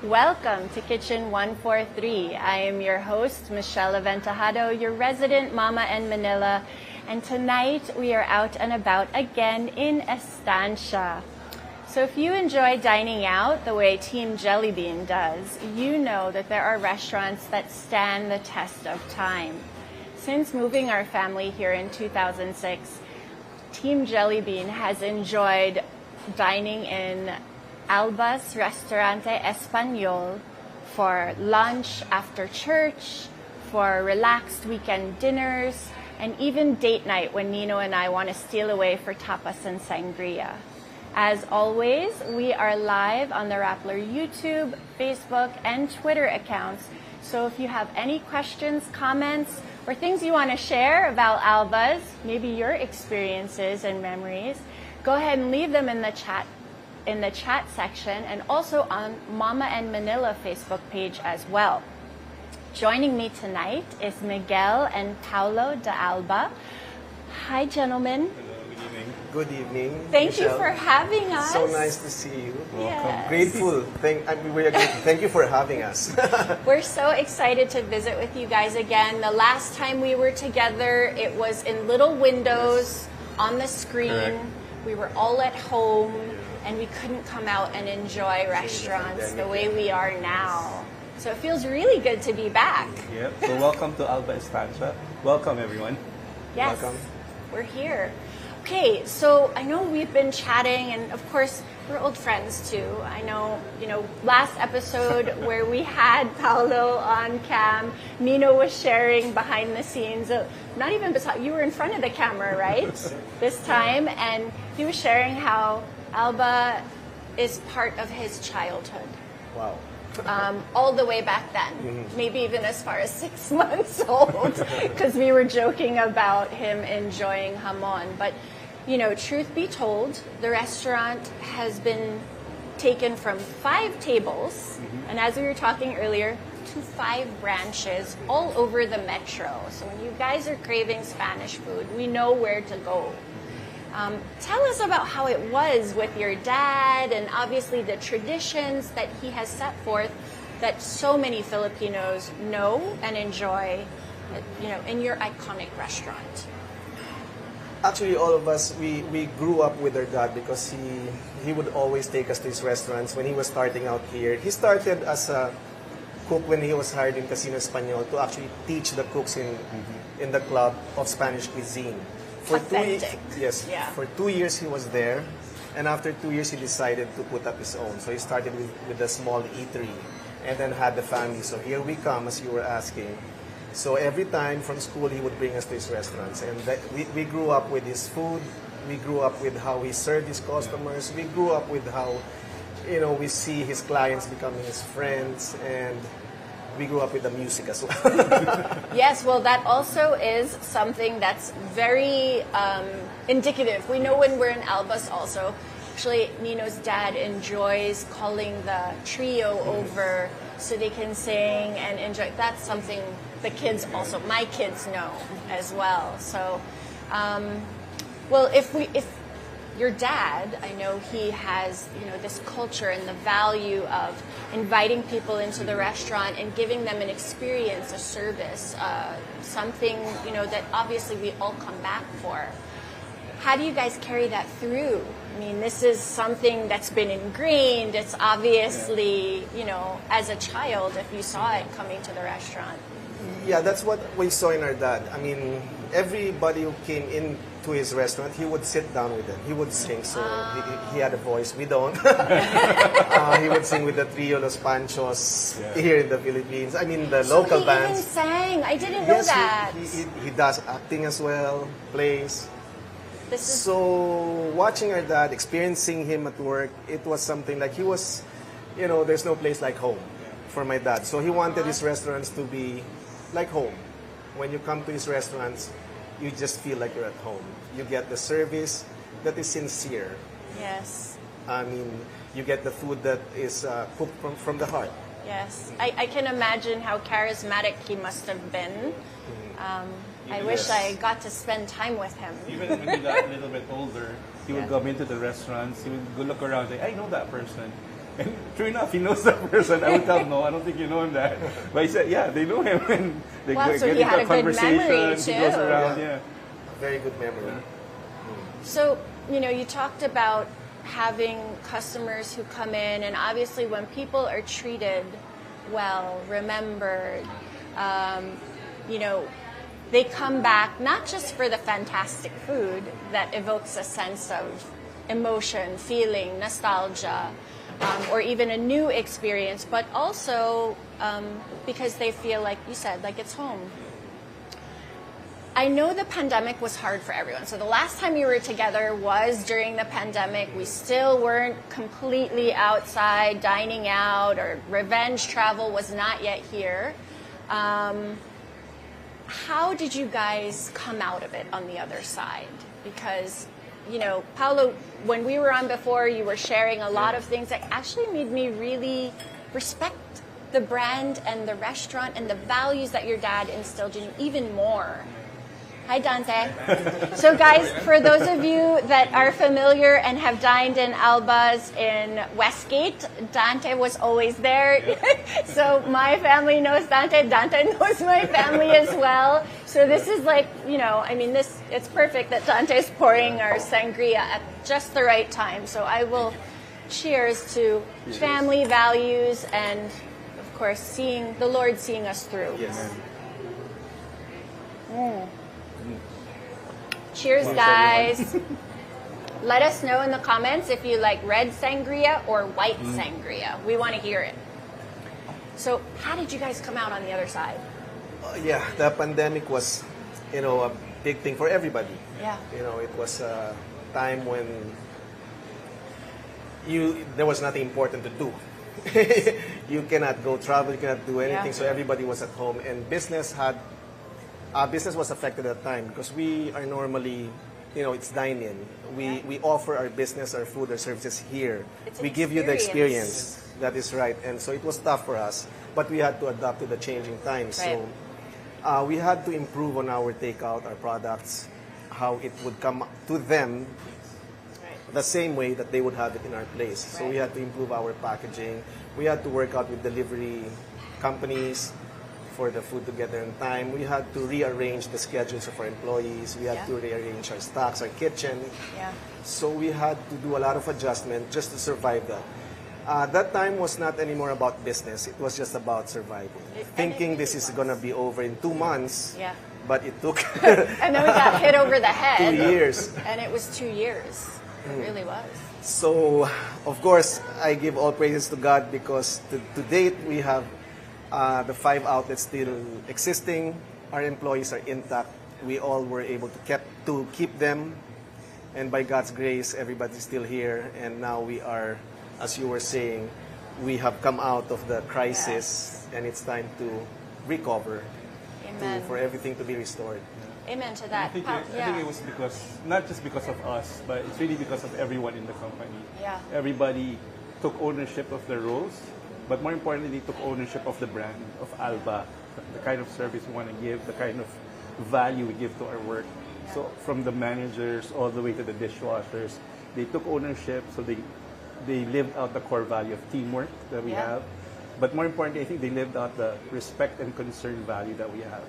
Welcome to Kitchen 143. I am your host, Michelle Aventajado, your resident mama in Manila. And tonight we are out and about again in Estancia. So if you enjoy dining out the way Team Jellybean does, you know that there are restaurants that stand the test of time. Since moving our family here in 2006, Team Jellybean has enjoyed dining in Alba Restaurante Español for lunch after church, for relaxed weekend dinners, and even date night when Nino and I want to steal away for tapas and sangria. As always, we are live on the Rappler YouTube, Facebook, and Twitter accounts. So if you have any questions, comments, or things you want to share about Alba's, maybe your experiences and memories, go ahead and leave them in the chat section, and also on Momma and Manila Facebook page as well. Joining me tonight is Miguel and Paulo de Alba. Hi, gentlemen. Good evening. Thank you for having us. So nice to see you. Welcome. Yes. Grateful. We are grateful. Thank you for having us. We're so excited to visit with you guys again. The last time we were together, it was in little windows on the screen. Correct. We were all at home, and we couldn't come out and enjoy restaurants the way we are now. So it feels really good to be back. Yep. So welcome to Alba Estancia. Welcome, everyone. Yes. Welcome. We're here. Okay, so I know we've been chatting, and of course, we're old friends too. I know, last episode where we had Paulo on cam, Nino was sharing behind the scenes. Not even beside, you were in front of the camera, right? This time, and he was sharing how Alba is part of his childhood. Wow. All the way back then, maybe even as far as 6 months old, because we were joking about him enjoying hamon. But, truth be told, the restaurant has been taken from 5 tables, and as we were talking earlier, to 5 branches all over the metro. So when you guys are craving Spanish food, we know where to go. Tell us about how it was with your dad, and obviously the traditions that he has set forth that so many Filipinos know and enjoy, in your iconic restaurant. Actually, all of us, we grew up with our dad because he would always take us to his restaurants when he was starting out here. He started as a cook when he was hired in Casino Español to actually teach the cooks in the club of Spanish cuisine. For Authentic. For 2 years he was there, and after 2 years he decided to put up his own. So he started with a small eatery, and then had the family. So here we come, as you were asking. So every time from school he would bring us to his restaurants, and we grew up with his food. We grew up with how he served his customers. We grew up with how, we see his clients becoming his friends, and we grew up with the music as well. Yes, well, that also is something that's very indicative. We know when we're in Albas also. Actually, Nino's dad enjoys calling the trio over so they can sing and enjoy. That's something the kids also, my kids know as well. So, well, if your dad, I know he has, this culture and the value of inviting people into the restaurant and giving them an experience, a service, something, that obviously we all come back for. How do you guys carry that through? I mean, this is something that's been ingrained. It's obviously, as a child, if you saw it coming to the restaurant. Yeah, that's what we saw in our dad. I mean, everybody who came into his restaurant, he would sit down with them. He would sing, so he had a voice. We don't. He would sing with the trio Los Panchos here in the Philippines. I mean, the local bands. He even sang. I didn't know that. He does acting as well, plays. So watching our dad, experiencing him at work, it was something like he was, there's no place like home for my dad. So he wanted his restaurants to be like home. When you come to his restaurants, you just feel like you're at home. You get the service that is sincere. Yes. I mean, you get the food that is cooked from the heart. Yes. I can imagine how charismatic he must have been. I wish I got to spend time with him. Even when he got a little bit older, he would come into the restaurants, he would go look around and say, I know that person. And true enough, he knows that person. I would tell him, no, I don't think you know him that. But he said, yeah, they know him. And they Wow, so get he into had a a good memory, conversation. He goes too. around, Yeah. yeah. Very good memory. So, you talked about having customers who come in, and obviously when people are treated well, remembered, they come back not just for the fantastic food that evokes a sense of emotion, feeling, nostalgia, or even a new experience, but also because they feel, like you said, like it's home. I know the pandemic was hard for everyone. So the last time we were together was during the pandemic. We still weren't completely outside dining out, or revenge travel was not yet here. How did you guys come out of it on the other side? Because, Paulo, when we were on before, you were sharing a lot of things that actually made me really respect the brand and the restaurant and the values that your dad instilled in you even more. Hi, Dante. So, guys, for those of you that are familiar and have dined in Alba's in Westgate, Dante was always there. So my family knows Dante. Dante knows my family as well. So this is like, it's perfect that Dante is pouring our sangria at just the right time. So I will cheers to family values and, of course, seeing the Lord seeing us through. Yes. Cheers, guys. Let us know in the comments if you like red sangria or white sangria. We want to hear it. So how did you guys come out on the other side? Yeah, the pandemic was, a big thing for everybody. Yeah. It was a time when there was nothing important to do. You cannot go travel, you cannot do anything, so everybody was at home, and business was affected at that time because we are normally, it's dine-in. We offer our business, our food, our services here. We give you the experience. That is right. And so it was tough for us, but we had to adapt to the changing times. Right. So we had to improve on our takeout, our products, how it would come to them the same way that they would have it in our place. So we had to improve our packaging. We had to work out with delivery companies for the food to get there in time. We had to rearrange the schedules of our employees. We had to rearrange our stocks, our kitchen. Yeah. So we had to do a lot of adjustment just to survive that. That time was not anymore about business. It was just about surviving. Thinking this is going to be over in 2 months, but it took And then we got hit over the head. 2 years. And it was 2 years. It really was. So, of course, I give all praises to God because to date we have the 5 outlets still existing. Our employees are intact. We all were able to keep them. And by God's grace, everybody's still here. And now we are, as you were saying, we have come out of the crisis and it's time to recover, for everything to be restored. Amen to that. I think it was not just because of us, but it's really because of everyone in the company. Yeah. Everybody took ownership of their roles, but more importantly, they took ownership of the brand, of Alba, the kind of service we want to give, the kind of value we give to our work. Yeah. So from the managers all the way to the dishwashers, they took ownership, so they lived out the core value of teamwork that we have. But more importantly, I think they lived out the respect and concern value that we have.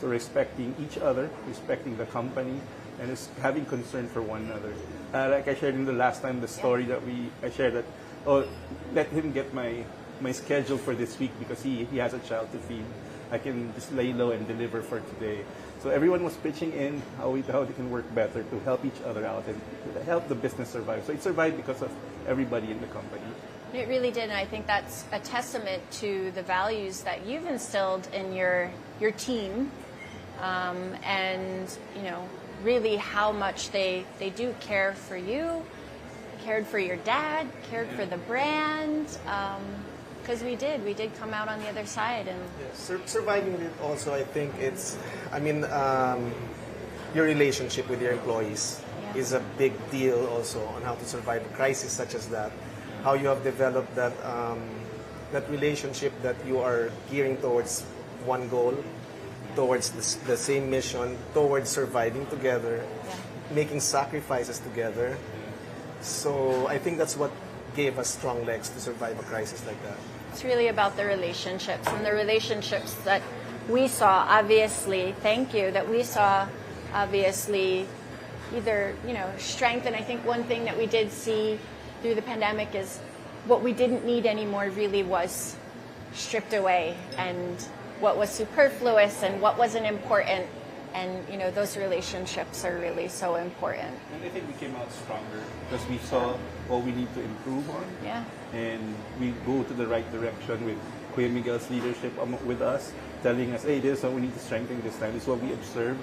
So respecting each other, respecting the company, and having concern for one another. Like I shared in the last time, the story that I shared that, let him get my schedule for this week because he has a child to feed. I can just lay low and deliver for today. So everyone was pitching in how they can work better to help each other out and to help the business survive. So it survived because of everybody in the company. It really did, and I think that's a testament to the values that you've instilled in your team, and really how much they do care for you, cared for your dad, cared for the brand. Because we did come out on the other side, and surviving it also. I think your relationship with your employees is a big deal also on how to survive a crisis such as that. How you have developed that relationship that you are gearing towards one goal, towards the same mission, towards surviving together, making sacrifices together. So I think that's what gave us strong legs to survive a crisis like that. It's really about the relationships, and the relationships that we saw, obviously, thank you, that we saw, obviously, either, strength. And I think one thing that we did see through the pandemic is what we didn't need anymore really was stripped away, and what was superfluous and what wasn't important. And, those relationships are really so important. And I think we came out stronger because we saw what we need to improve on. Yeah. And we go to the right direction with Kuya Miguel's leadership with us, telling us, hey, this is what we need to strengthen this time. This is what we observed,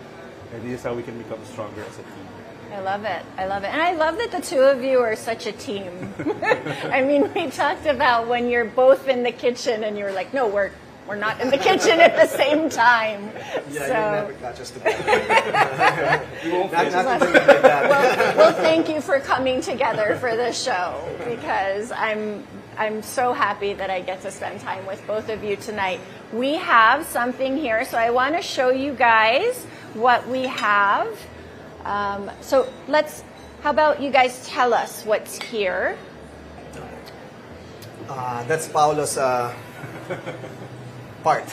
and this is how we can become stronger as a team. I love it. I love it. And I love that the two of you are such a team. I mean, we talked about when you're both in the kitchen and you're like, no, we're not in the kitchen at the same time. Yeah, so. you never catch us together. We won't not fit. not to like that. Well, thank you for coming together for this show, because I'm so happy that I get to spend time with both of you tonight. We have something here, so I want to show you guys what we have. So how about you guys tell us what's here? That's Paulo's part.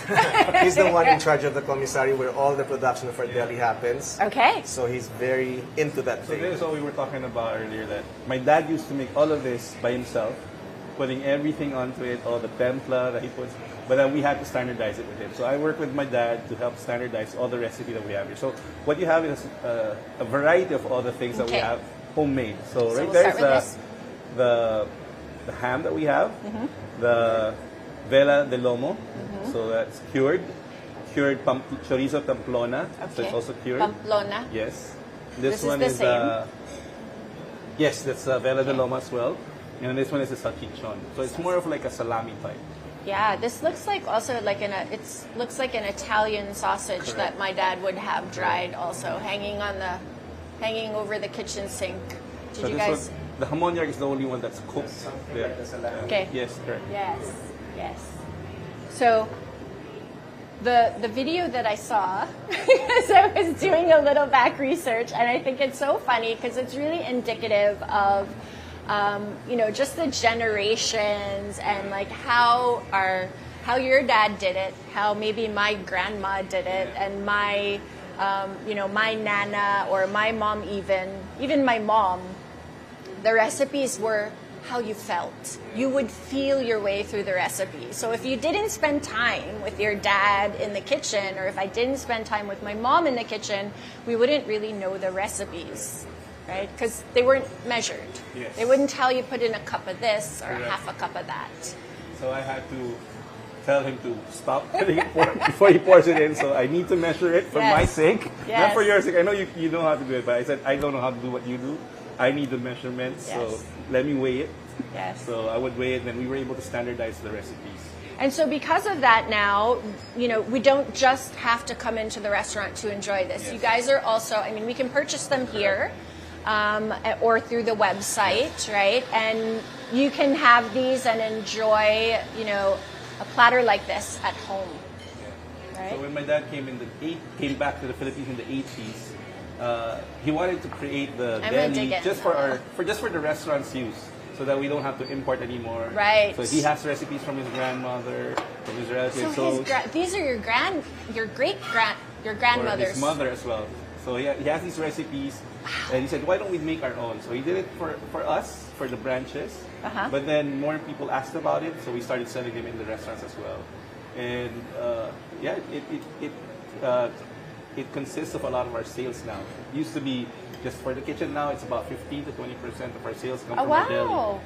He's the one in charge of the commissary where all the production of our deli happens. Okay. So he's very into that So thing. this is what we were talking about earlier, that my dad used to make all of this by himself, putting everything onto it, all the templa that he puts, but then we had to standardize it with him. So I work with my dad to help standardize all the recipe that we have here. So what you have is a variety of all the things that we Okay. have homemade. So right we'll there start is with the ham that we have, the vela de lomo, so that's cured chorizo Pamplona, so Okay. it's also cured. Pamplona. Yes. This is one the is same? yes, that's vela de lomo as well. And this one is a salchichon. So it's more of like a salami type. Yeah, this looks like also like looks like an Italian sausage Correct. that my dad would have dried, also hanging over the kitchen sink. Did So you this guys? one, the hamoniac is the only one that's cooked. Yeah. Okay. Yes, correct. Yes. So the video that I saw, as I was doing a little back research, and I think it's so funny because it's really indicative of just the generations, and like how your dad did it, how maybe my grandma did it, and my my nana or my mom, even my mom. The recipes were how you felt. You would feel your way through the recipe. So if you didn't spend time with your dad in the kitchen, or if I didn't spend time with my mom in the kitchen, we wouldn't really know the recipes, right? Because they weren't measured. Yes. They wouldn't tell you put in a cup of this or Correct. half a cup of that. So I had to tell him to stop before he pours it in. So I need to measure it for Yes. my sake, Yes. not for your sake. I know you know how to do it, but I said I don't know how to do what you do. I need the measurements, Yes. so let me weigh it. Yes. So I would weigh it, and then we were able to standardize the recipes. And so because of that now, we don't just have to come into the restaurant to enjoy this. Yes. You guys are also, we can purchase them here or through the website, right? And you can have these and enjoy, a platter like this at home, right? So when my dad came back to the Philippines in the 80s, he wanted to create the I'm gonna deli dig in. just for the restaurant's use, so that we don't have to import anymore. Right. So he has recipes from his grandmother, from his relatives. So these are your or grandmother's. his mother as well. So he has these recipes, and he said, why don't we make our own? So he did it for us, for the branches. Uh-huh. But then more people asked about it, so we started selling them in the restaurants as well. And it consists of a lot of our sales now. It used to be just for the kitchen. Now it's about 15 to 20% of our sales come Oh, from our deli. wow.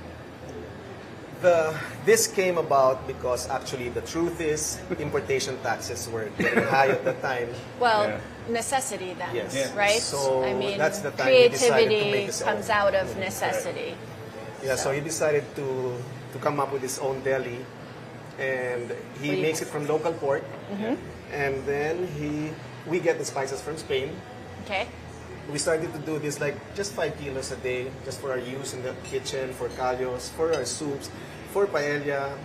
This came about because actually the truth is importation taxes were getting high at the time. Well, Yeah. necessity then, Yes. Yeah. right? So that's the time he decided to creativity make his comes own. out of necessity. Yeah, so he decided to come up with his own deli, and he What do you- makes it from local pork, and then we get the spices from Spain. Okay. We started to do this like just 5 kilos a day, just for our use in the kitchen, for callos, for our soups, for paella.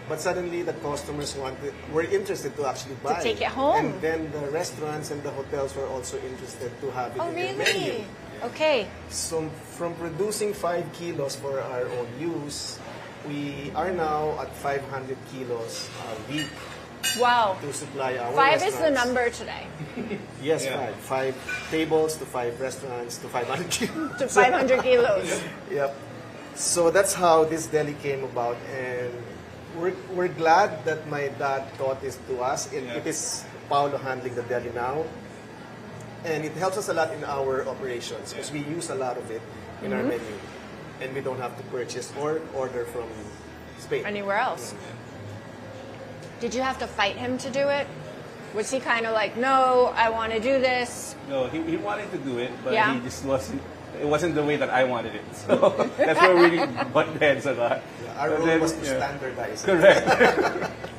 But suddenly the customers were interested to actually buy. take it home. And then the restaurants and the hotels were also interested to have it Oh, in their really? menu. Okay. So from producing 5 kilos for our own use, we are now at 500 kilos a week Wow. to supply our 5 is the restaurants. number today. Yes, Yeah. 5. 5 tables to 5 restaurants to 500 kilos. To 500 kilos. Yep. So that's how this deli came about, and we're glad that my dad taught this to us. It is Paulo handling the deli now, and it helps us a lot in our operations because we use a lot of it in our menu, and we don't have to purchase or order from Spain. Anywhere else. Did you have to fight him to do it? Was he kind of like, no, I want to do this? No, he wanted to do it, but Yeah. he just wasn't. It wasn't the way that I wanted it. So that's where we really butt heads a lot. Our But role then, was to yeah. standardize. Correct.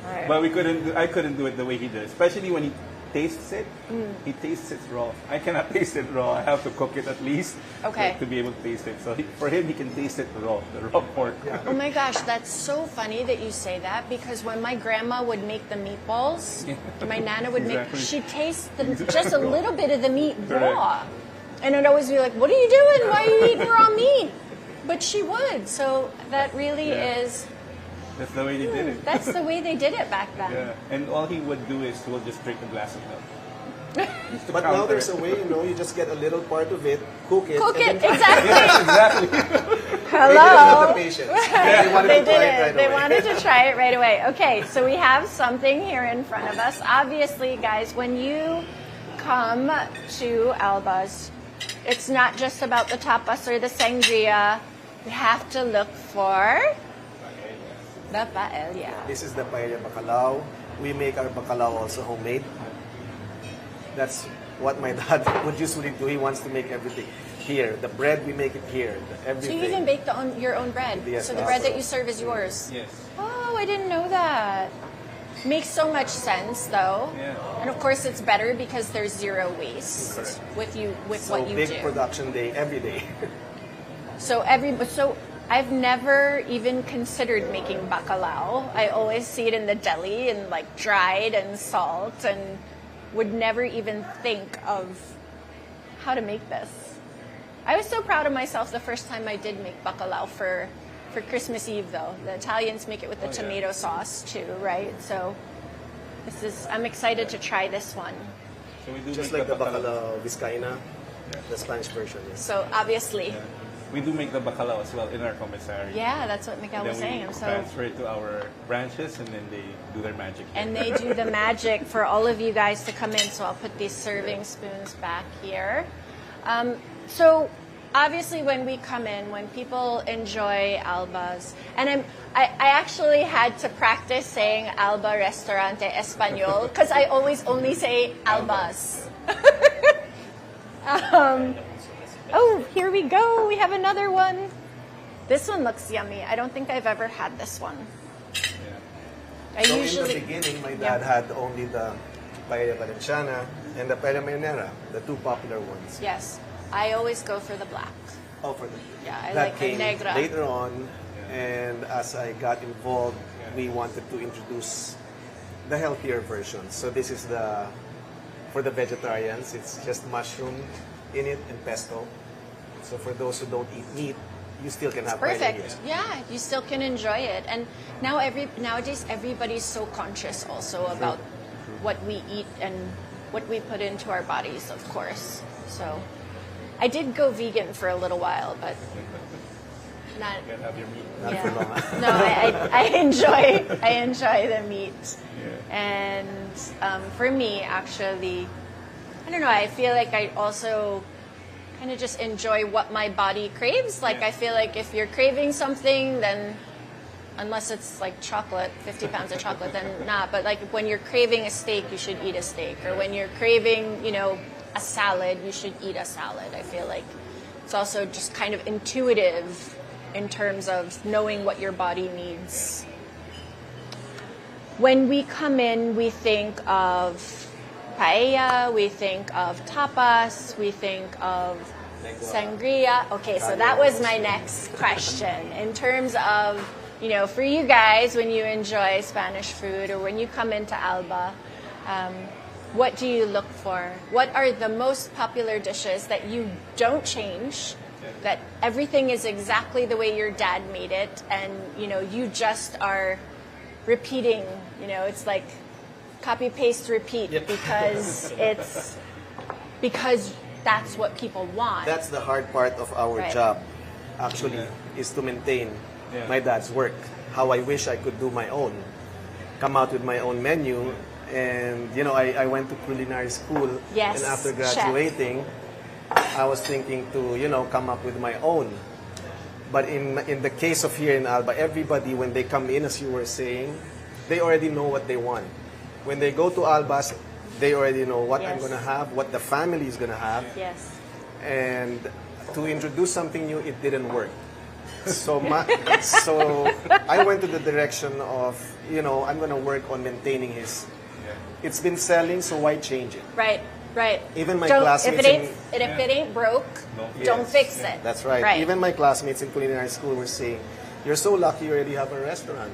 Right. But I couldn't do it the way he does, especially when he tastes it. He tastes it raw. I cannot taste it raw. I have to cook it at least Okay. to be able to taste it. So for him, he can taste it raw, the raw pork. Oh my gosh, that's so funny that you say that, because when my grandma would make the meatballs, my nana would Exactly. make, she'd taste just a little bit of the meat Correct. raw. And I'd always be like, what are you doing? Why are you eating raw meat? But she would. So that really Yeah. is, That's the way he did it. that's the way they did it back then. Yeah, and all he would do is he will just drink a glass of milk. Just to But now counter there's it. a way, you just get a little part of it, cook it, Cook and it, then exactly. Exactly. They didn't have Hello. the patience. They wanted They to try did it right it. They away. wanted to try it right away. Okay, so we have something here in front of us. Obviously, guys, when you come to Alba's, it's not just about the tapas or the sangria. You have to look for the paella. This is the paella bacalao. We make our bacalao also homemade. That's what my dad would usually do. He wants to make everything here. The bread, we make it here. So Everything. you even bake your own bread. Yes, So the bread also. that you serve is yours. Yes. Oh, I didn't know that. Makes so much sense, though. Yeah. And of course, it's better because there's zero waste Correct. with So what you big do. production day every day. So I've never even considered making bacalao. I always see it in the deli and like dried and salt, and would never even think of how to make this. I was so proud of myself the first time I did make bacalao for Christmas Eve, though. The Italians make it with the Oh, yeah. tomato sauce too, right? So I'm excited to try this one. So we do Just make like the bacalao Vizcaína, the Spanish version. Yes. So obviously, Yeah. We do make the bacalao as well in our commissary. yeah, that's what Miguel Then was saying. we I'm so transfer it to our branches, and then they do their magic. And they do the magic for all of you guys to come in. So I'll put these serving spoons back here. So obviously when we come in, when people enjoy Alba's, and I actually had to practice saying Alba Restaurante Espanol because I always only say Alba's. Oh, here we go. We have another one. This one looks yummy. I don't think I've ever had this one. I So usually... in the beginning, my dad had only the paella valenciana and the paella marinara, the two popular ones. Yes. I always go for the black. Oh, for the Yeah, I that like the came negra. later on, and as I got involved, we wanted to introduce the healthier version. So this is for the vegetarians. It's just mushroom in it and pesto. So for those who don't eat meat, you still can have paella Perfect. here. Yeah, you still can enjoy it. And nowadays everybody's so conscious also about what we eat and what we put into our bodies, of course. So I did go vegan for a little while, but not. You can have your meat. Not for long. No, I enjoy the meat. Yeah. And for me, actually, I don't know. I feel like I also kind of just enjoy what my body craves. Like Yeah. I feel like if you're craving something, then unless it's like chocolate, 50 pounds of chocolate, then not. But like when you're craving a steak, you should eat a steak. Or when you're craving, a salad, you should eat a salad. I feel like it's also just kind of intuitive in terms of knowing what your body needs. When we come in, we think of paella, we think of tapas, we think of sangria. Okay, so that was my next question. In terms of, for you guys, when you enjoy Spanish food or when you come into Alba, what do you look for? What are the most popular dishes that you don't change? That everything is exactly the way your dad made it, and you just are repeating. It's like copy, paste, repeat because because that's what people want. That's the hard part of our job, actually, is to maintain my dad's work. How I wish I could do my own, come out with my own menu. And I went to culinary school, Yes, and after graduating, I was thinking to come up with my own. But in the case of here in Alba, everybody, when they come in, as you were saying, they already know what they want. When they go to Alba's, they already know what I'm going to have, what the family is going to have. Yes. And to introduce something new, it didn't work. So I went to the direction of, I'm going to work on maintaining his. It's been selling, so why change it? Right. Even my classmates if it ain't broke, don't fix it. That's right. Even my classmates in culinary school were saying, "You're so lucky you already have a restaurant."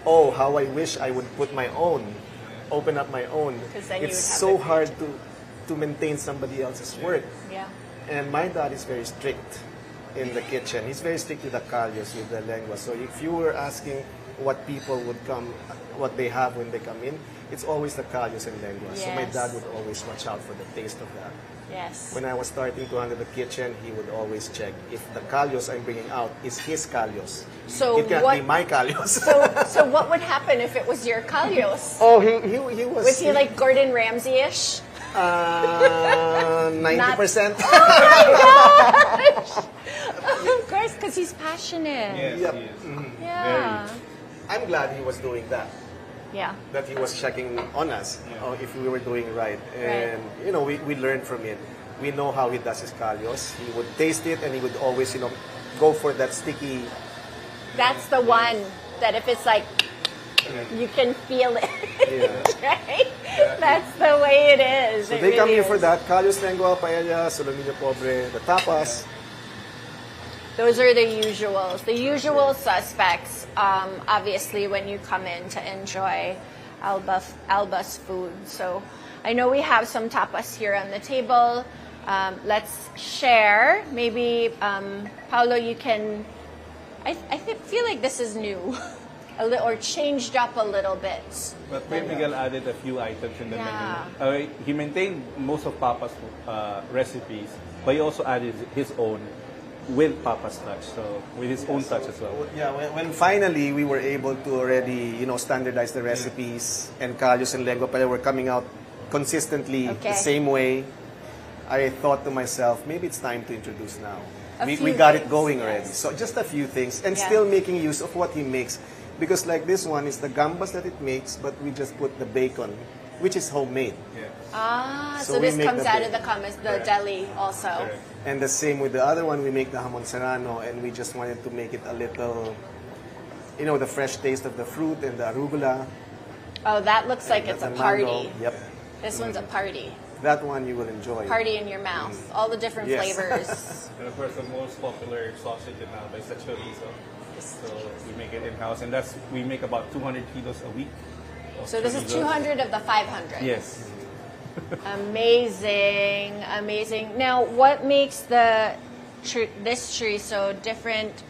Oh, how I wish I would put my own, open up my own. Then it's so hard to maintain somebody else's work. Yeah. And my dad is very strict in the kitchen. He's very strict with the callos, with the lengua. So if you were asking what people would come, what they have when they come in, it's always the callos and lengua. Yes. So my dad would always watch out for the taste of that. Yes. When I was starting to handle the kitchen, he would always check if the callos I'm bringing out is his callos. So it can't be my callos. So what would happen if it was your callos? Oh, he was. Was he like Gordon Ramsay-ish? 90%. Of course, because he's passionate. Yes, Yep. he is. Yeah. I'm glad he was doing that. Yeah. That he was checking on us if we were doing right. And, we learned from it. We know how he does his callos. He would taste it and he would always, go for that sticky. That's the one that if it's like, you can feel it. Right? That's the way it is. So It they come really here for is. that. Callos, lengua, paella, solomillo pobre, the tapas. Those are the usuals. The usual suspects, obviously, when you come in to enjoy Alba's food. So I know we have some tapas here on the table. Let's share. Maybe, Paulo, you can... I feel like this is new. Or changed up a little bit. But Miguel added a few items in the menu. He maintained most of Papa's recipes, but he also added his own with Papa's touch, so with his own touch as well. Yeah, when finally we were able to already, standardize the recipes and callos and lengua paella were coming out consistently the same way, I thought to myself, maybe it's time to introduce now. We got it going already. So just a few things and still making use of what he makes. Because like this one is the gambas that it makes, but we just put the bacon, which is homemade. So this comes out of the deli also. Correct. And the same with the other one, we make the jamon serrano, and we just wanted to make it a little, the fresh taste of the fruit and the arugula. Oh, that looks like it's a party. Mango. Yep. This one's a party. That one you will enjoy. Party in your mouth. All the different flavors. And of course, the most popular sausage in Alba is the chorizo. So we make it in-house, and we make about 200 kilos a week. So this is 200 of the 500. Yes. Amazing. Now, what makes this chorizo different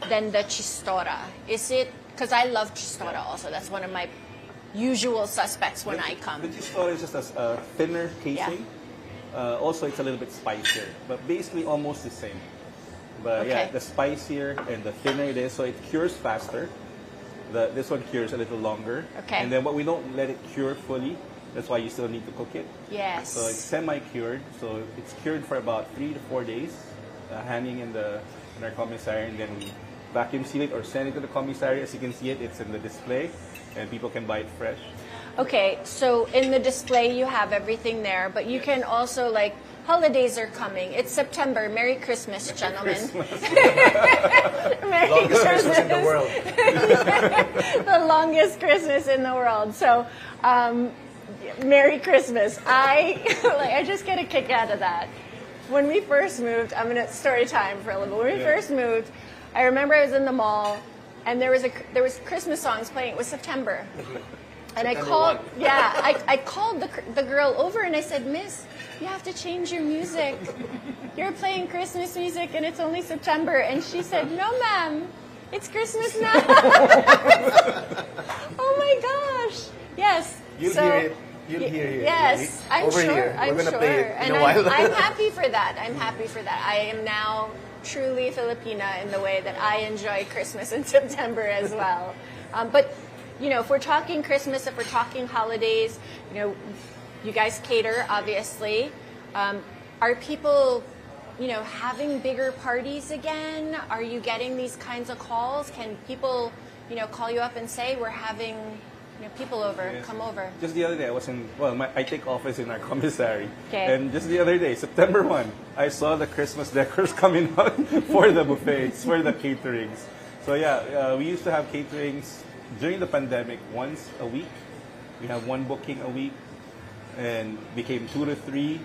than the chistorra? Is it, because I love chistorra also, that's one of my usual suspects when I come. The chistorra is just a thinner casing. Also, it's a little bit spicier, but basically almost the same. But the spicier and the thinner it is, so it cures faster. This one cures a little longer. Okay. And then, but we don't let it cure fully. That's why you still need to cook it. Yes. So it's semi-cured. So it's cured for about 3 to 4 days, hanging in our commissary, and then we vacuum seal it or send it to the commissary. As you can see it's in the display, and people can buy it fresh. Okay, so in the display you have everything there, but you can also holidays are coming. It's September. Merry Christmas, gentlemen. Merry Longest Christmas in the world. The longest Christmas in the world. So, Merry Christmas. I just get a kick out of that. When we first moved, I'm going to story time for a little bit. When we first moved, I remember I was in the mall and there was Christmas songs playing. It was September. And I called, I called the girl over and I said, Miss, you have to change your music. You're playing Christmas music and it's only September. And she said, no, ma'am, it's Christmas now. Oh my gosh. Yes. You'll hear it. You'll hear it. Yes, I'm over sure. Here. I'm We're gonna sure. play it in And a while. I'm happy for that. I'm happy for that. I am now truly Filipina in the way that I enjoy Christmas in September as well. But you know, if we're talking Christmas, if we're talking holidays, you know, you guys cater, obviously. Are people, you know, having bigger parties again? Are you getting these kinds of calls? Can people, you know, call you up and say, we're having, you know, people over, Yes. come over? Just the other day, I was in, I take office in our commissary. Okay. And just the other day, September 1, I saw the Christmas decors coming out for the buffets, for the caterings. So yeah, we used to have caterings during the pandemic once a week. We have one booking a week and became 2 to 3.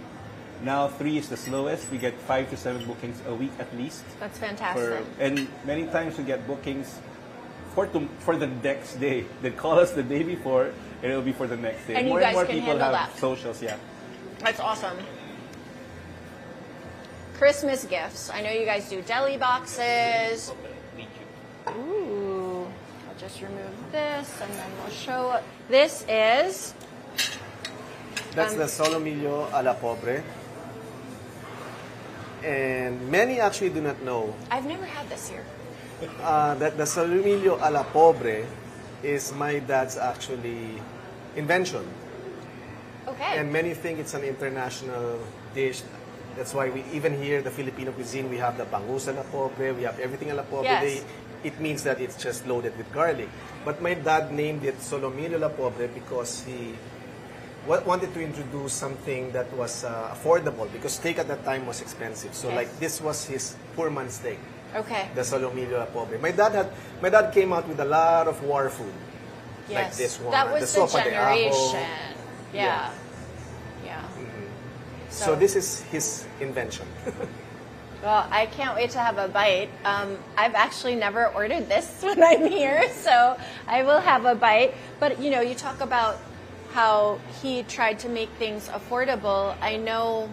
Now 3 is the slowest. We get 5 to 7 bookings a week at least. That's fantastic. And many times we get bookings for the next day. They call us the day before, and it'll be for the next day. And you more guys and more can people handle have that. socials, yeah. That's awesome. Christmas gifts. I know you guys do deli boxes. Ooh. I'll just remove this and then we'll show. This is That's the solomillo a la pobre. And many actually do not know I've never had this here. that the solomillo a la pobre is my dad's actually invention. Okay. And many think it's an international dish. That's why we even here, the Filipino cuisine, we have the bangus a la pobre, we have everything a la pobre. Yes. It means that it's just loaded with garlic. But my dad named it solomillo a la pobre because he wanted to introduce something that was affordable because steak at that time was expensive. So Okay. like this was his poor man's steak, Okay. the solomillo a la pobre. My dad came out with a lot of war food. Yes. Like this one, That the was the sopa de ajo. generation. Yeah. Yeah. So this is his invention. Well, I can't wait to have a bite. I've actually never ordered this when I'm here, so I will have a bite. But, you know, you talk about how he tried to make things affordable. I know,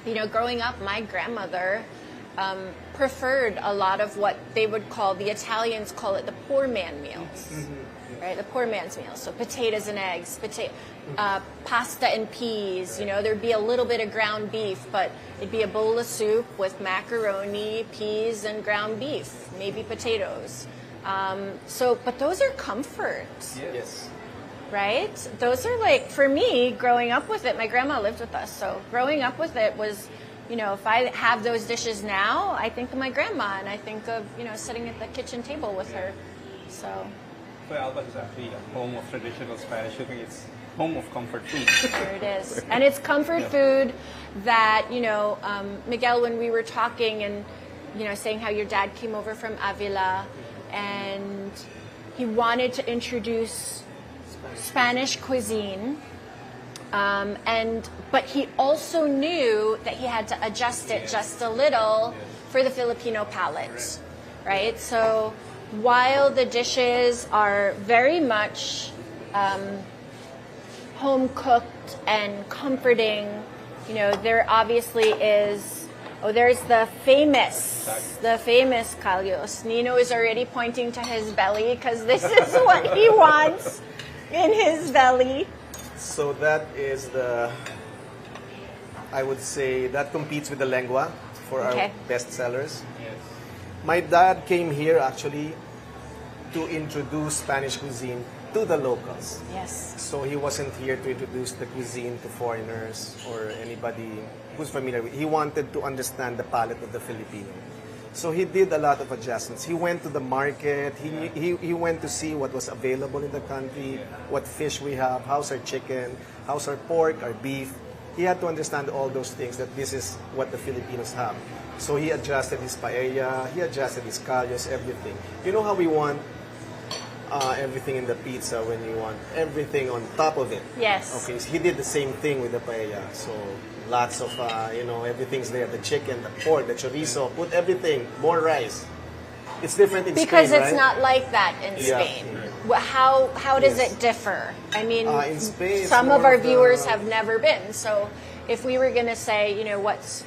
you know, growing up, my grandmother preferred a lot of what they would call, the Italians call it the poor man meals, right? The poor man's meals. So potatoes and eggs, pasta and peas. You know, there'd be a little bit of ground beef, but it'd be a bowl of soup with macaroni, peas, and ground beef, maybe potatoes. But those are comforts. Yes. Right? Those are like, for me, growing up with it, my grandma lived with us, so growing up with it was, you know, if I have those dishes now, I think of my grandma, and I think of, you know, sitting at the kitchen table with her. So, Alba is actually a home of traditional Spanish cooking. It's home of comfort food. there it is. And it's comfort food that, you know, Miguel, when we were talking and, you know, saying how your dad came over from Avila, and he wanted to introduce Spanish cuisine, but he also knew that he had to adjust it just a little for the Filipino palate, right? So while the dishes are very much home cooked and comforting, you know, there obviously is. Oh, there's the famous Callos. Nino is already pointing to his belly because this is what he wants in his belly. So that is I would say, that competes with the lengua for our best sellers. Yes. My dad came here actually to introduce Spanish cuisine to the locals. Yes. So he wasn't here to introduce the cuisine to foreigners or anybody who's familiar with it. He wanted to understand the palate of the Filipino. So he did a lot of adjustments. He went to the market. He went to see what was available in the country, what fish we have, how's our chicken, how's our pork, our beef. He had to understand all those things, that this is what the Filipinos have. So he adjusted his paella, he adjusted his callos, everything. You know how we want everything in the pizza when you want everything on top of it? Yes. Okay, so he did the same thing with the paella. So lots of, you know, everything's there. The chicken, the pork, the chorizo, put everything, more rice. It's different in Because Spain, it's right? not like that in Yeah. Spain. How does Yes. it differ? I mean, In Spain, it's some of more our of the- viewers have never been. So if we were going to say, you know, what's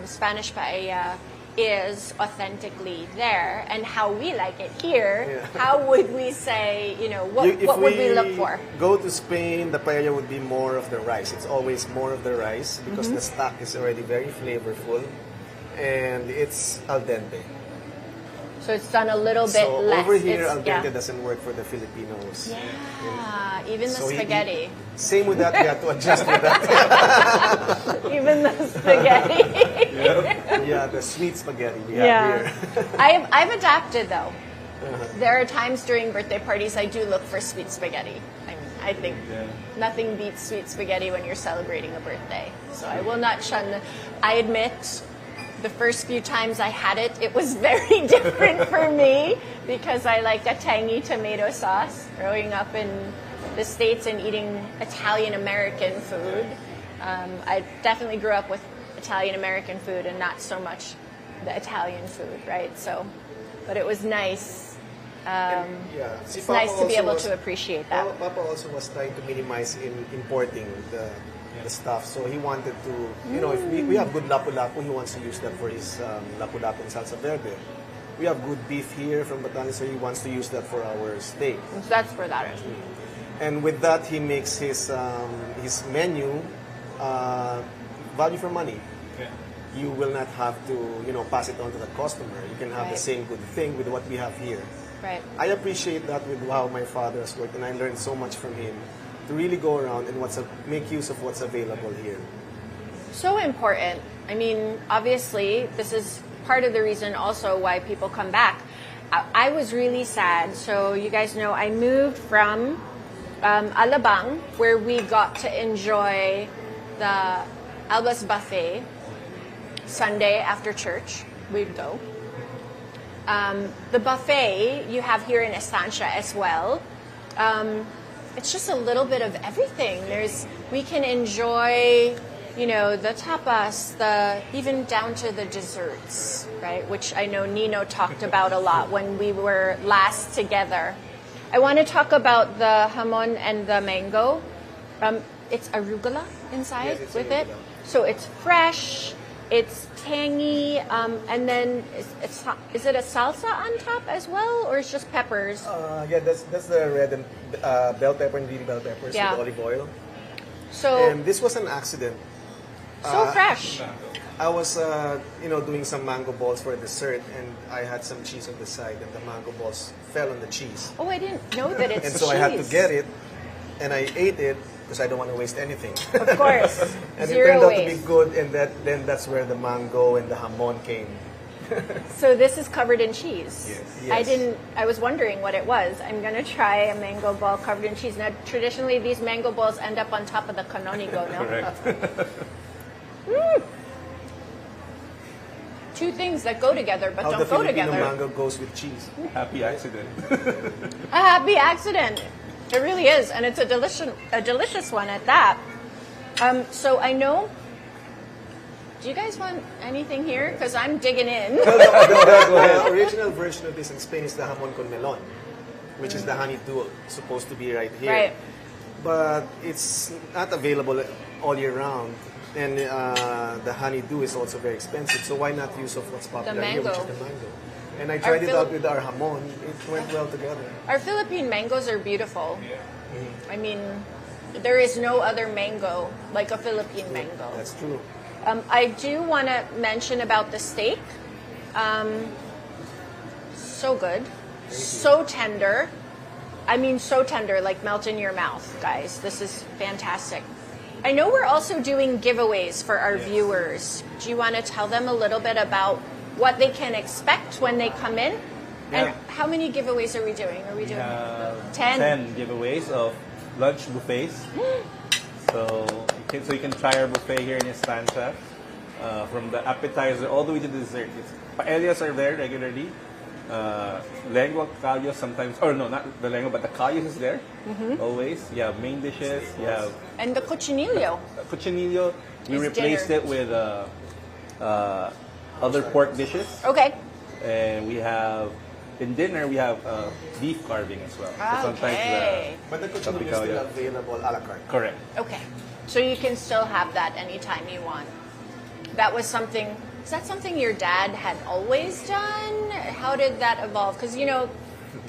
Spanish paella is authentically there and how we like it here, Yeah. how would we say, you know, what If would we look for? Go to Spain, the paella would be more of the rice. It's always more of the rice because Mm-hmm. the stock is already very flavorful and it's al dente. So it's done a little bit So less. over here, It's- al dente doesn't work for the Filipinos. Yeah, even the So spaghetti. Same with that, we have to adjust with that. Even the spaghetti. Yeah, the sweet spaghetti we have Yeah. here. I've adapted though. There are times during birthday parties I do look for sweet spaghetti. I think nothing beats sweet spaghetti when you're celebrating a birthday. So I will not shun. I admit, the first few times I had it, it was very different for me because I like a tangy tomato sauce. Growing up in the States and eating Italian-American food, I definitely grew up with Italian-American food and not so much the Italian food, right? So, but it was nice. Yeah. See, It's Papa nice to be also able was- to appreciate that. Papa also was trying to minimize in importing the stuff. So he wanted to, you know, if we have good lapu-lapu, he wants to use that for his lapu-lapu and salsa verde. We have good beef here from Batanes, so he wants to use that for our steak. That's for that. And with that, he makes his menu value for money. You will not have to, you know, pass it on to the customer. You can have the Right. same good thing with what we have here. Right. I appreciate that with how my father has worked, and I learned so much from him to really go around and make use of what's available here. So important. I mean, obviously, this is part of the reason also why people come back. I was really sad. So you guys know I moved from Alabang, where we got to enjoy the Alba's buffet. Sunday after church, we'd go. The buffet you have here in Estancia as well. It's just a little bit of everything. We can enjoy, you know, the tapas, even down to the desserts, right? Which I know Nino talked about a lot when we were last together. I want to talk about the hamon and the mango. It's arugula inside Yes, it's with arugula. it. So it's fresh, it's tangy, and then is it a salsa on top as well, or it's just peppers? Yeah, that's the red and bell pepper and green bell peppers Yeah. with olive oil. So And this was an accident. so fresh. I was, doing some mango balls for a dessert, and I had some cheese on the side, and the mango balls fell on the cheese. Oh, I didn't know that it's And so cheese. I had to get it, and I ate it because I don't want to waste anything. Of course, And zero it turned out to waste. be good, and then that's where the mango and the hamon came. So this is covered in cheese. Yes. I was wondering what it was. I'm gonna try a mango ball covered in cheese. Now, traditionally, these mango balls end up on top of the canonigo, no? Correct. Two things that go together but How the don't go Filipino together. mango goes with cheese. Happy accident. A happy accident. It really is, and it's a delicious one at that. So I know. Do you guys want anything here? Because I'm digging in. The original version of this in Spain is the hamon con melon, which is the honeydew supposed to be right here. Right. But it's not available all year round. And the honeydew is also very expensive. So why not use of what's popular here, which is mango. the mango? And I tried it Phil- out with our hamon. It went well together. Our Philippine mangoes are beautiful. I mean, there is no other mango like a Philippine mango. That's true. I do want to mention about the steak. So good. So tender. I mean, so tender, like melt in your mouth, guys. This is fantastic. I know we're also doing giveaways for our viewers. Do you want to tell them a little bit about what they can expect when they come in? And Yeah. how many giveaways are we doing? Are we doing 10? 10 giveaways of lunch buffets. So you can try our buffet here in Estancia. From the appetizer all the way to the dessert. Paellas are there regularly. Lengua, callos sometimes, or no, not the lengua, but the callos is there always. You have main dishes. You have And the cochinillo. cochinillo. We It's replaced dinner. it with other pork dishes. Okay. And we have In dinner, we have beef carving as well. So sometimes Okay. But the kuchinong is Tropical, still yeah. available a la carte. correct. Okay. So you can still have that anytime you want. That was something, is that something your dad had always done? How did that evolve? Because, you know,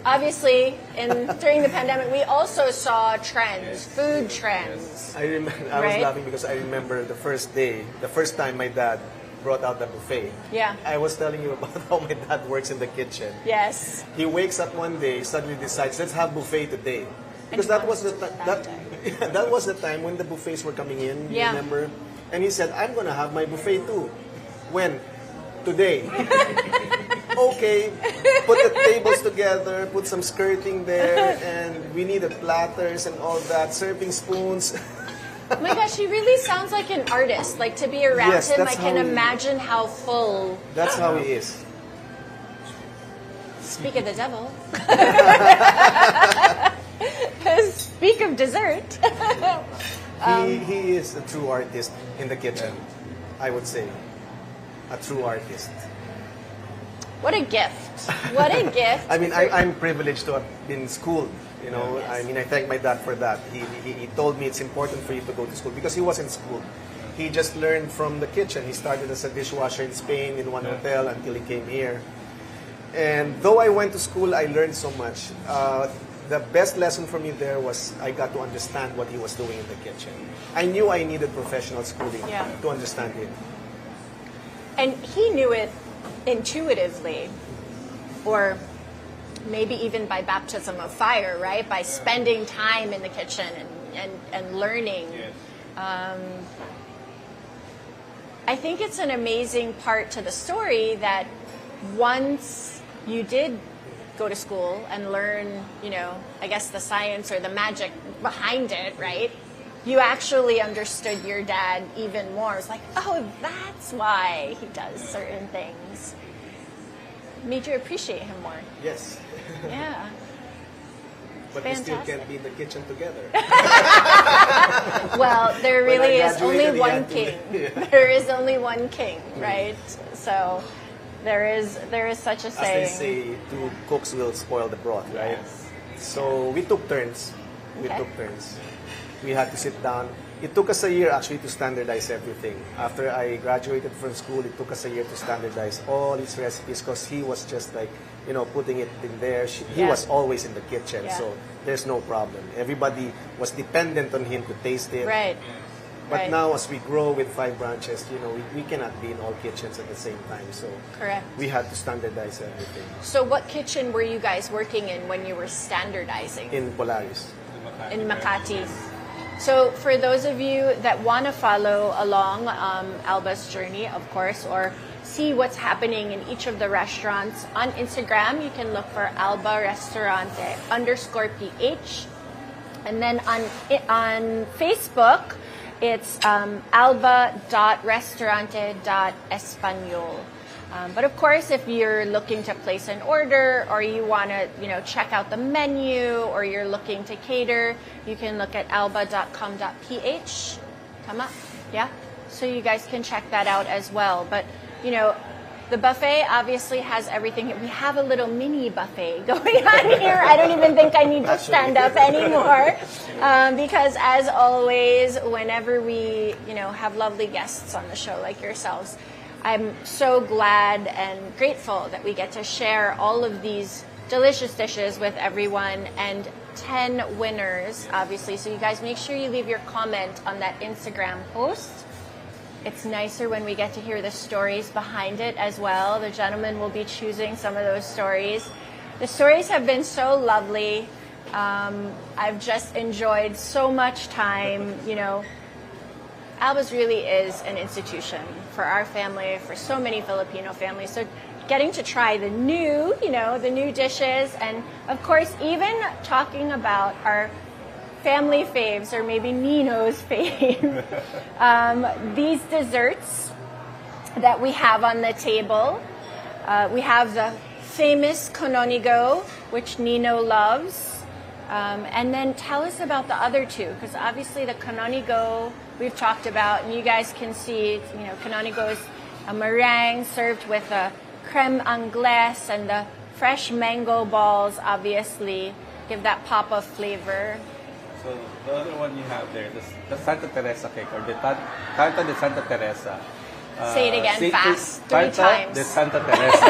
obviously during the pandemic, we also saw trends, food trends. I remember. I Right? was laughing because I remember the first time my dad brought out the buffet. Yeah. I was telling you about how my dad works in the kitchen. Yes. He wakes up one day, suddenly decides, let's have buffet today. Because that was the that was the time when the buffets were coming in. Yeah. Remember? And he said, I'm gonna have my buffet too. When? Today. Okay. Put the tables together, put some skirting there, and we needed platters and all that, serving spoons. Oh my gosh, he really sounds like an artist. Like to be around Yes, him, I that's can how he- imagine how full. That's how he is. Speak of the devil. Speak of dessert. He is a true artist in the kitchen, I would say. A true artist. What a gift. What a gift. I mean, I'm privileged to have been schooled. You know, Yes. I mean, I thank my dad for that. He told me it's important for you to go to school because he wasn't schooled. He just learned from the kitchen. He started as a dishwasher in Spain in one hotel until he came here. And though I went to school, I learned so much. The best lesson for me there was I got to understand what he was doing in the kitchen. I knew I needed professional schooling Yeah. to understand it. And he knew it intuitively, or maybe even by baptism of fire, right? By spending time in the kitchen and learning. I think it's an amazing part to the story that once you did go to school and learn, you know, I guess the science or the magic behind it, right? You actually understood your dad even more. It's like, oh, that's why he does certain things. Made you appreciate him more. Yes. Yeah. But we still Fantastic. can't be in the kitchen together. Well, there When I really is only graduated, he one had to- king. Yeah. There is only one king, right? So there is such a As saying. they say, two cooks will spoil the broth, right? Yes. So we took turns. We Okay. took turns. We had to sit down. It took us a year actually to standardize everything. After I graduated from school, it took us a year to standardize all his recipes because he was just like, you know, putting it in there. He Yeah. was always in the kitchen, Yeah. so there's no problem. Everybody was dependent on him to taste it. Right. But right. now, as we grow with 5 branches, you know, we cannot be in all kitchens at the same time. So Correct. we had to standardize everything So what kitchen were you guys working in when you were standardizing? in Polaris. In Makati. So for those of you that want to follow along Alba's journey, of course, or see what's happening in each of the restaurants on Instagram, you can look for Alba Restaurante _PH. And then on Facebook, it's alba.restaurante.espanol. But of course, if you're looking to place an order or you want to, you know, check out the menu or you're looking to cater, you can look at alba.com.ph. Come up, yeah? So you guys can check that out as well. But, you know, the buffet obviously has everything. We have a little mini buffet going on here. I don't even think I need to stand up anymore. Because as always, whenever we, you know, have lovely guests on the show like yourselves, I'm so glad and grateful that we get to share all of these delicious dishes with everyone, and 10 winners, obviously. So you guys make sure you leave your comment on that Instagram post. It's nicer when we get to hear the stories behind it as well. The gentlemen will be choosing some of those stories. The stories have been so lovely. I've just enjoyed so much time, you know. Alba's really is an institution for our family, for so many Filipino families. So getting to try the new, you know, the new dishes, and of course, even talking about our family faves, or maybe Nino's fave, these desserts that we have on the table. We have the famous canonigo, which Nino loves. And then tell us about the other two, because obviously the canonigo we've talked about, and you guys can see, you know, canonigo is a meringue served with a creme anglaise and the fresh mango balls, obviously, give that pop of flavor. So the other one you have there, the Santa Teresa cake, or the Tarta de Santa Teresa. Say it again fast, 3 Tarta times. de Santa Teresa,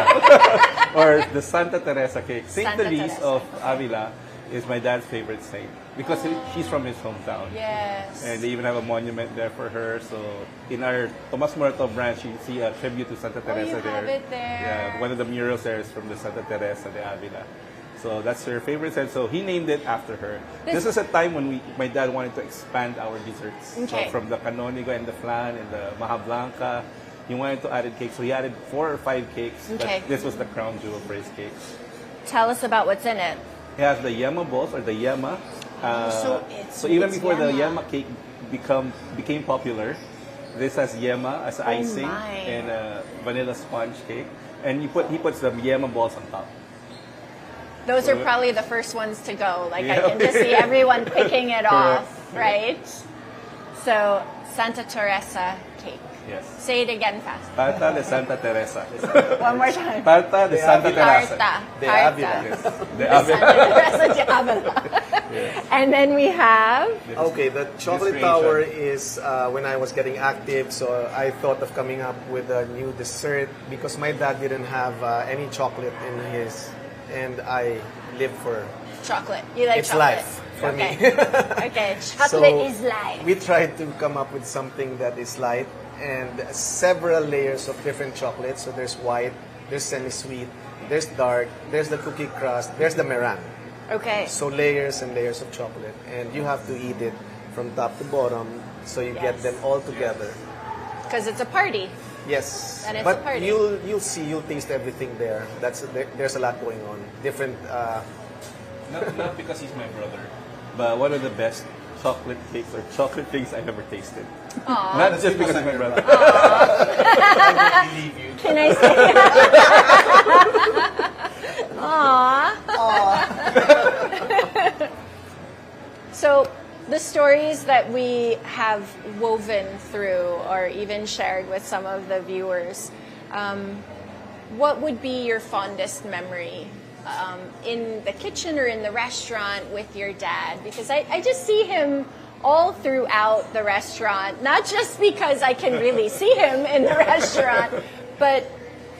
or the Santa Teresa cake. Saint Santa Therese Teresa. of Avila is my dad's favorite saint because she's from his hometown. Yes. And they even have a monument there for her. So in our Tomas Morato branch, you see a tribute to Santa Teresa you there. have it there. Yeah, one of the murals there is from the Santa Teresa de Avila. So that's her favorite saint. So he named it after her. This is a time when my dad wanted to expand our desserts. Okay. So from the canonigo and the flan and the maja blanca, he wanted to add cake. So he added 4 or 5 cakes. Okay. But this was the crown jewel for his cakes. Tell us about what's in it. He has the yema balls, or the yema. So even it's before the yema. yema cake became popular, this has yema as icing my. and a vanilla sponge cake. And he puts the yema balls on top. Those are probably the first ones to go. Like I Yeah. can just see everyone picking it off, Correct. right? So Santa Teresa cake. Yes. Say it again fast. Tarta de Santa Teresa. One more time. Tarta de Santa Teresa. Tarta. De Tarta. Avila. De Avila. Santa Teresa de Avila. And then we have Okay, the chocolate Illustration. tower is when I was getting active, so I thought of coming up with a new dessert because my dad didn't have any chocolate in his, and I live for chocolate. You like it's chocolate? life for Okay. me. Okay, chocolate So, is life. We tried to come up with something that is light and several layers of different chocolates. So there's white, there's semi-sweet, there's dark, there's the cookie crust, there's the meringue. Okay. So layers and layers of chocolate, and you have to eat it from top to bottom, so you get Yes. them all together. Because it's a party. Yes, And it's but a party. you'll taste everything there. There's a lot going on. Different. Not because he's my brother, but one of the best chocolate cakes or chocolate things I've ever tasted. Not just because he's my brother. I don't believe you. Can I say? Aww. So the stories that we have woven through or even shared with some of the viewers, what would be your fondest memory in the kitchen or in the restaurant with your dad? Because I just see him all throughout the restaurant, not just because I can really see him in the restaurant, but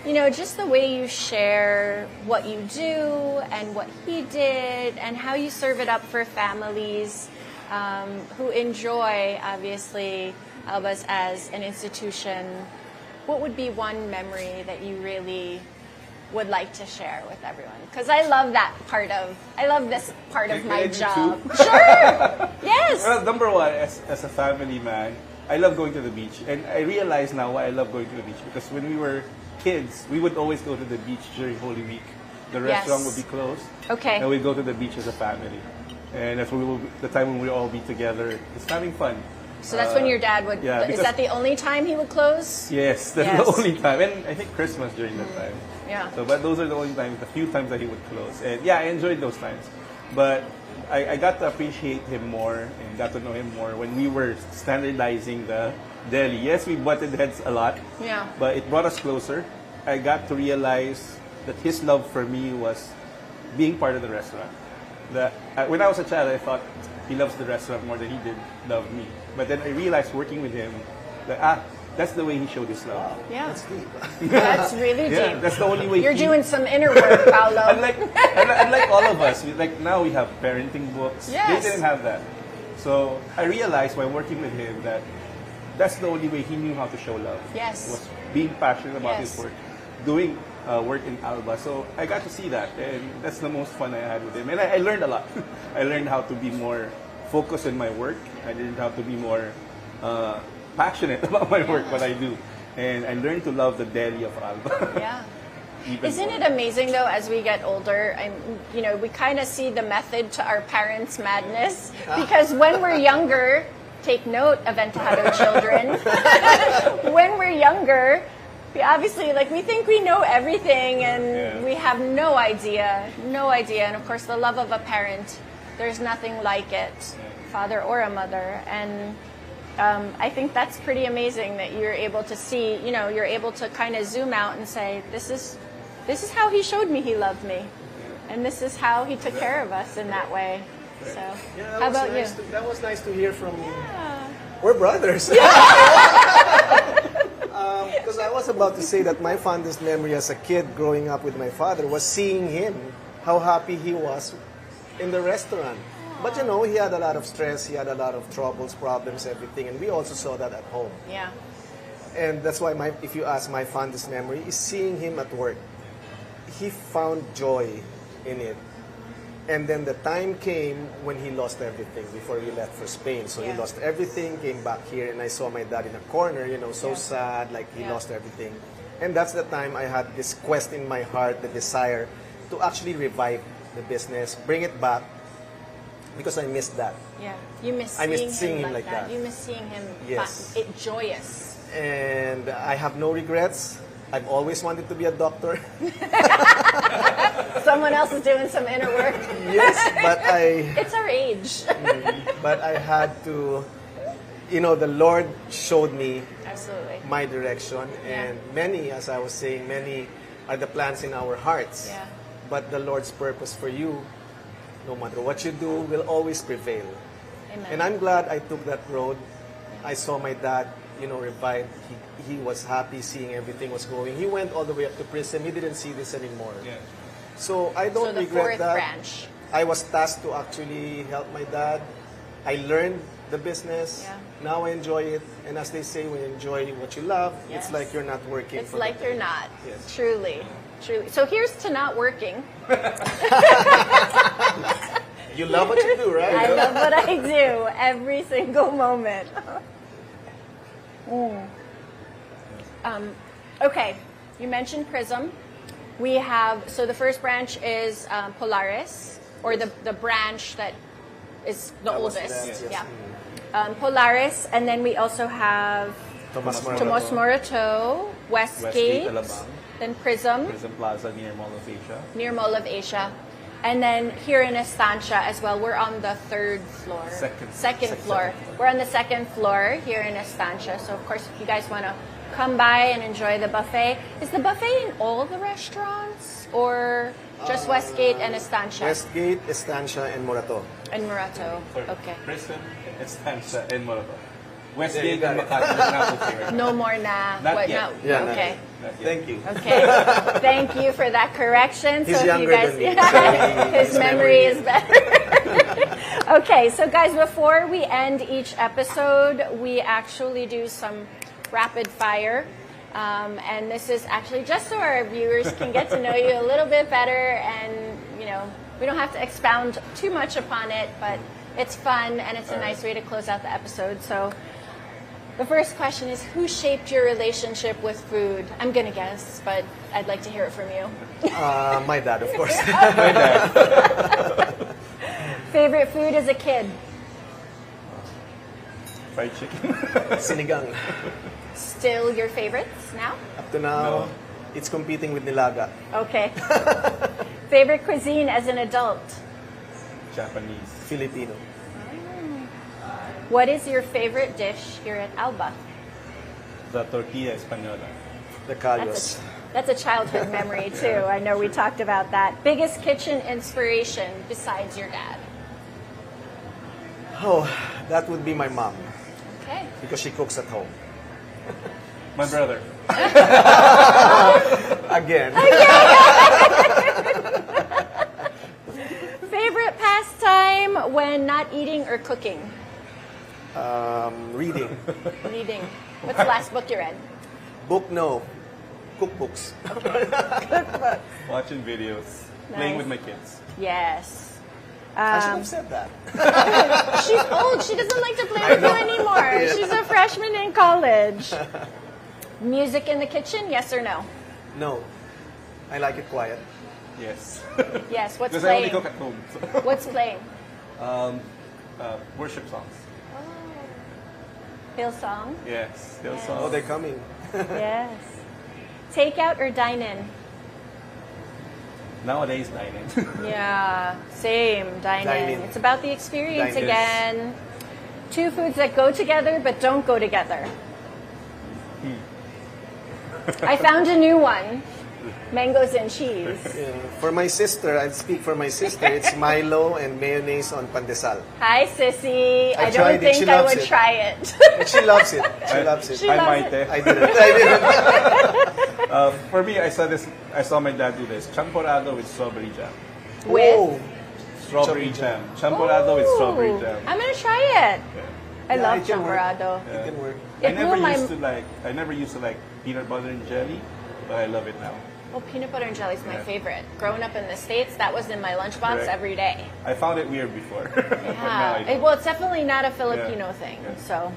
you know, just the way you share what you do and what he did and how you serve it up for families who enjoy, obviously, Alba's as an institution. What would be one memory that you really would like to share with everyone? Because I love this part of Can my I do job. two? Sure. Yes. Well, number one, as a family man, I love going to the beach. And I realize now why I love going to the beach. Because when we were kids, we would always go to the beach during Holy Week. The restaurant would be closed. Okay. And we'd go to the beach as a family. And that's when the time when we'd all be together, just having fun. So that's when your dad would. yeah, Is because- that the only time he would close? Yes, that's Yes. the only time. And I think Christmas during that time. Yeah. So, but those are the only times, the few times that he would close. And yeah, I enjoyed those times. But I got to appreciate him more and got to know him more when we were standardizing the deli. Yes, we butted heads a lot. Yeah. But it brought us closer. I got to realize that his love for me was being part of the restaurant. When I was a child, I thought he loves the restaurant more than he did love me. But then I realized working with him that that's the way he showed his love. Yeah. That's deep. That's really deep. Yeah, that's the only way. You're doing some inner work, Paulo. unlike all of us, now we have parenting books. Yes. They didn't have that. So I realized while working with him that that's the only way he knew how to show love. Yes. Was being passionate about Yes. his work, doing work in Alba. So I got to see that, and that's the most fun I had with him. And I learned a lot. I learned how to be more focused in my work. I learned how to be more passionate about my work, what I do. And I learned to love the deli of Alba. Yeah. Even Isn't more. it amazing though, as we get older, we kind of see the method to our parents' madness. Because when we're younger, take note, Aventajado children, when we're younger, we obviously, we think we know everything and we have no idea. And of course, the love of a parent, there's nothing like it, father or a mother. And I think that's pretty amazing that you're able to see, you're able to kind of zoom out and say, this is this is how he showed me he loved me. And this is how he took care of us in that way. So, Yeah, how about you? That was nice to hear from you. Yeah. We're brothers. Because I was about to say that my fondest memory as a kid growing up with my father was seeing him, how happy he was in the restaurant. But you know, he had a lot of stress, he had a lot of troubles, problems, everything, and we also saw that at home. Yeah. And that's why, if you ask, my fondest memory is seeing him at work. He found joy in it. And then the time came when he lost everything before we left for Spain. So he Yeah. lost everything, came back here, and I saw my dad in a corner, you know, so Yeah. sad, like he Yeah. lost everything. And that's the time I had this quest in my heart, the desire to actually revive the business, bring it back, because I missed that. Yeah. You miss I missed seeing seeing him him like that. You miss seeing him Yes. joyous. And I have no regrets. I've always wanted to be a doctor. Someone else is doing some inner work. Yes, but It's our age. I had to, you know, the Lord showed me Absolutely. my direction, and many, as I was saying, many are the plans in our hearts. Yeah. But the Lord's purpose for you, no matter what you do, will always prevail. Amen. And I'm glad I took that road. I saw my dad, you know, revived. He was happy seeing everything was going. He went all the way up to prison. He didn't see this anymore. Yeah. So I So don't the regret fourth that. branch. I was tasked to actually help my dad. I learned the business. Yeah. Now I enjoy it. And as they say, when you enjoy what you love, Yes. it's like you're not working. It's for like the you're pay. not. Yes. Truly. Truly. So here's to not working. You love what you do, right? I love what I do every single moment. Okay, you mentioned Prism. We have, so the first branch is Polaris, or the branch that is the That was oldest. that, yes. Yeah. Polaris, and then we also have Tomas Tomas Morato, Westgate, Alabang, then Prism, Prison Plaza near Mall of Asia. near Mall of Asia. And then here in Estancia as well, we're on the third floor. Second floor. We're on the second floor here in Estancia. So of course, if you guys want to come by and enjoy the buffet. Is the buffet in all the restaurants or just Westgate and Estancia? Westgate, Estancia, and Morato. And Morato. Sorry, Okay. Prison, Estancia, and Morato. Yeah, Westgate you got and it. Makati is not okay. No more na. Not What, yet. no? Yeah, not Okay. Not yet. Thank you. Okay. Thank you for that correction. He's if you younger guys, than me, so his his memory memory is better. Okay, so guys, before we end each episode, we actually do some rapid fire. And this is actually just so our viewers can get to know you a little bit better, and you know, we don't have to expound too much upon it, but it's fun and it's a nice way to close out the episode. So the first question is, who shaped your relationship with food? I'm gonna guess, but I'd like to hear it from you. My dad, of course. Favorite food as a kid? Fried chicken. Sinigang. Still your favorites now? Up to now, No. it's competing with nilaga. Okay. Favorite cuisine as an adult? Japanese. Filipino. What is your favorite dish here at Alba? The tortilla española. The Callos. That's a childhood memory too. I know we talked about that. Biggest kitchen inspiration besides your dad? Oh, that would be my mom, Okay. because she cooks at home. My brother. Again. Favorite pastime when not eating or cooking? Reading. Reading. What's the last book you read? Book, no. Cookbooks. Watching videos. Nice. Playing with my kids. Yes. I should have said that. She's old. She doesn't like to play with you anymore. Yeah. She's a freshman in college. Music in the kitchen, yes or no? No. I like it quiet. Yes. Yes. What's Because I only playing? cook at home. So. What's playing? Worship songs. Hillsong. Yes. Those Yes. Oh, songs. they're coming. Yes. Takeout or dine in? Nowadays, dining. Yeah, same. Dine Dine in. in. It's about the experience Dine in. again. Two foods that go together but don't go together. I found a new one. Mangoes and cheese. Yeah. For my sister, I'd speak for my sister. It's Milo and mayonnaise on pandesal. Hi, sissy. I don't tried it. She think I loves would it. try it. And she loves it. She loves it. She I loves might. it. I didn't. For me, I saw my dad do this. Champorado with strawberry jam. With? Oh. Strawberry jam. Champorado with strawberry jam. I'm gonna try it. I Yeah, love it can work. champorado. It can work. It blew my- I never used to like peanut butter and jelly, but I love it now. Well, peanut butter and jelly is my Yeah. favorite. Growing up in the States, that was in my lunchbox Correct. every day. I found it weird before. But now I Yeah. don't. Well, it's definitely not a Filipino thing. Yeah. So,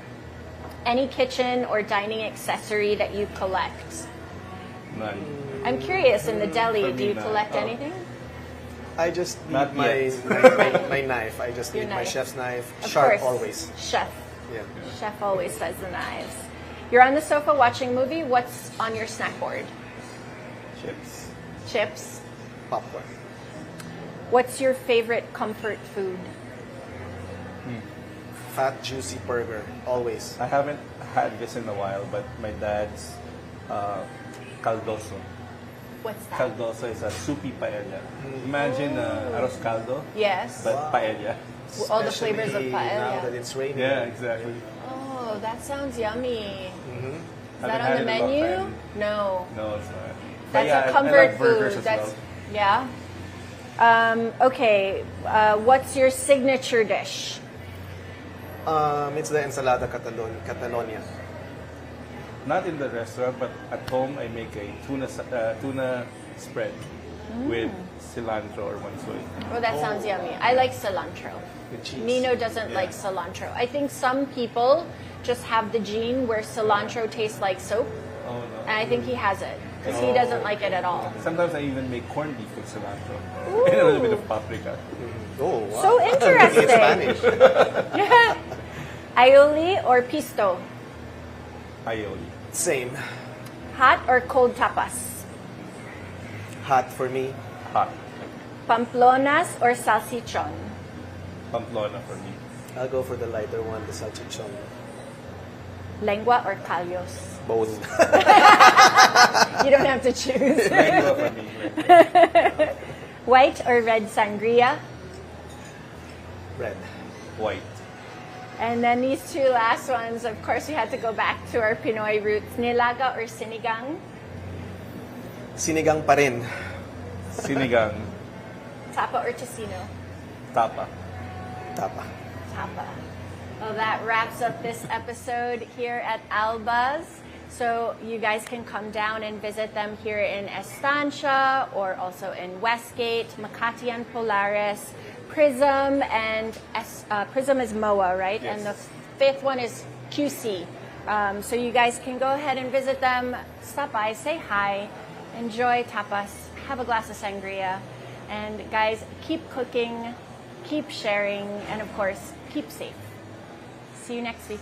any kitchen or dining accessory that you collect? None. I'm curious, in the deli, For do me, you none. collect Oh. anything? I just Not need yet. my knife. I just Your need my knife. chef's knife. Of Sharp course. always. Chef. Yeah. Chef always says the knives. You're on the sofa watching a movie. What's on your snack board? Chips. Chips. Popcorn. What's your favorite comfort food? Fat, juicy burger. Always. I haven't had this in a while, but my dad's caldoso. What's that? Caldoso is a soupy paella. Imagine arroz caldo, Yes. but paella. All the flavors of Especially Now that paella. it's raining. Yeah, exactly. Oh, that sounds yummy. Is that Haven't on had the it in a long menu? time. No. No, it's not. But That's yeah, a I comfort love burgers food. as That's well. yeah. Okay. What's your signature dish? It's the ensalada Catalonia. Not in the restaurant, but at home I make a tuna spread with cilantro or mansoy. Oh, that sounds yummy. I like cilantro. With cheese. Nino doesn't like cilantro. I think some people just have the gene where cilantro tastes like soap, Oh and no. I think he has it because he doesn't like it at all. Sometimes I even make corned beef with cilantro and a little bit of paprika. Oh, wow. So interesting. It's Spanish. Aioli or pisto? Aioli. Same. Hot or cold tapas? Hot for me. Hot. Pamplonas or salsichon? Pamplona for me. I'll go for the lighter one, the salchichon. Lengua or callos? Both. You don't have to choose. Mango for me. White or red sangria? Red. White. And then these two last ones, of course, we had to go back to our Pinoy roots. Nilaga or sinigang? Sinigang pa rin. Sinigang. Tapa or tocino? Tapa. Tapa. Tapa. Well, that wraps up this episode here at Alba's. So you guys can come down and visit them here in Estancia or also in Westgate, Makati and Polaris, Prism, and Prism is MOA, right? Yes. And the fifth one is QC. So you guys can go ahead and visit them, stop by, say hi, enjoy tapas, have a glass of sangria, and guys, keep cooking, keep sharing, and of course, keep safe. See you next week.